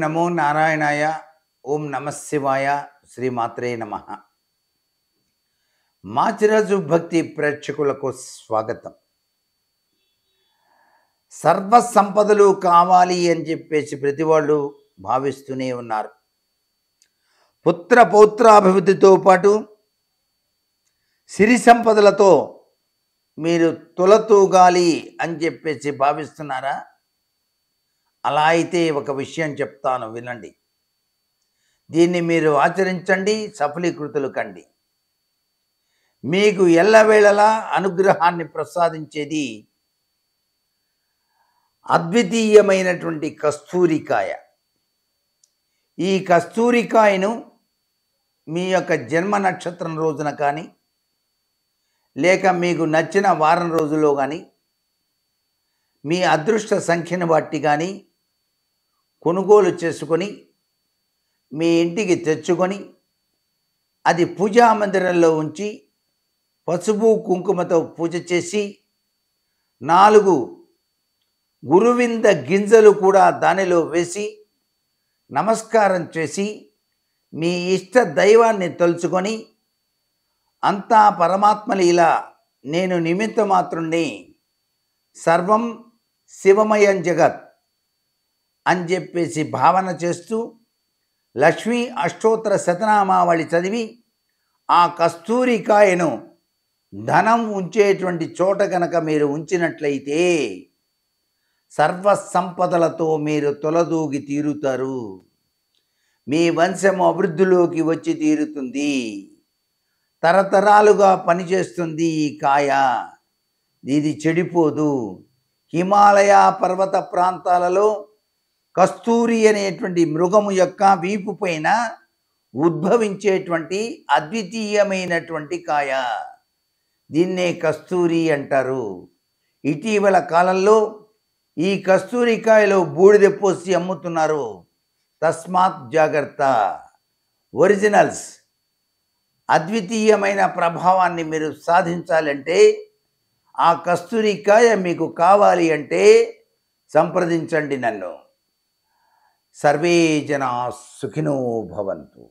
నమో నారాయణాయ. ఓం నమఃశివాయ. శ్రీమాత్రే నమః. మాచిరాజు భక్తి ప్రేక్షకులకు స్వాగతం. సర్వ సంపదలు కావాలి అని చెప్పేసి ప్రతి వాళ్ళు భావిస్తూనే ఉన్నారు. పుత్ర పౌత్రాభివృద్ధితో పాటు సిరి సంపదలతో మీరు తులతూగాలి అని చెప్పేసి భావిస్తున్నారా? అలా అయితే ఒక విషయం చెప్తాను, వినండి. దీన్ని మీరు ఆచరించండి, సఫలీకృతులు కండి. మీకు ఎల్లవేళలా అనుగ్రహాన్ని ప్రసాదించేది అద్వితీయమైనటువంటి కస్తూరికాయ. ఈ కస్తూరికాయను మీ యొక్క జన్మ నక్షత్రం రోజున కానీ, లేక మీకు నచ్చిన వారం రోజుల్లో కానీ, మీ అదృష్ట సంఖ్యను బట్టి కానీ కొనుగోలు చేసుకొని మీ ఇంటికి తెచ్చుకొని అది పూజా మందిరంలో ఉంచి పసుపు కుంకుమతో పూజ చేసి 4 గురువింద గింజలు కూడా దానిలో వేసి నమస్కారం చేసి మీ ఇష్ట దైవాన్ని తలుచుకొని, అంతా పరమాత్మలీల, నేను నిమిత్త మాత్రుణ్ణి, సర్వం శివమయం జగత్ అని చెప్పేసి భావన చేస్తూ లక్ష్మీ అష్టోత్తర శతనామావళి చదివి ఆ కస్తూరికాయను ధనం ఉంచేటువంటి చోట కనుక మీరు ఉంచినట్లయితే సర్వ సంపదలతో మీరు తొలదూగి తీరుతారు. మీ వంశం అభివృద్ధిలోకి వచ్చి తీరుతుంది. తరతరాలుగా పనిచేస్తుంది ఈ కాయ. ఇది చెడిపోదు. హిమాలయ పర్వత ప్రాంతాలలో కస్తూరి అనేటువంటి మృగము యొక్క వీపు పైన ఉద్భవించేటువంటి అద్వితీయమైనటువంటి కాయ. దీన్నే కస్తూరి అంటారు. ఇటీవల కాలంలో ఈ కస్తూరికాయలో బూడిద పోసి అమ్ముతున్నారు. తస్మాత్ జాగ్రత్త. ఒరిజినల్స్ అద్వితీయమైన ప్రభావాన్ని మీరు సాధించాలంటే, ఆ కస్తూరికాయ మీకు కావాలి అంటే సంప్రదించండి నన్ను. సర్వే జనా సుఖినో భవంతు.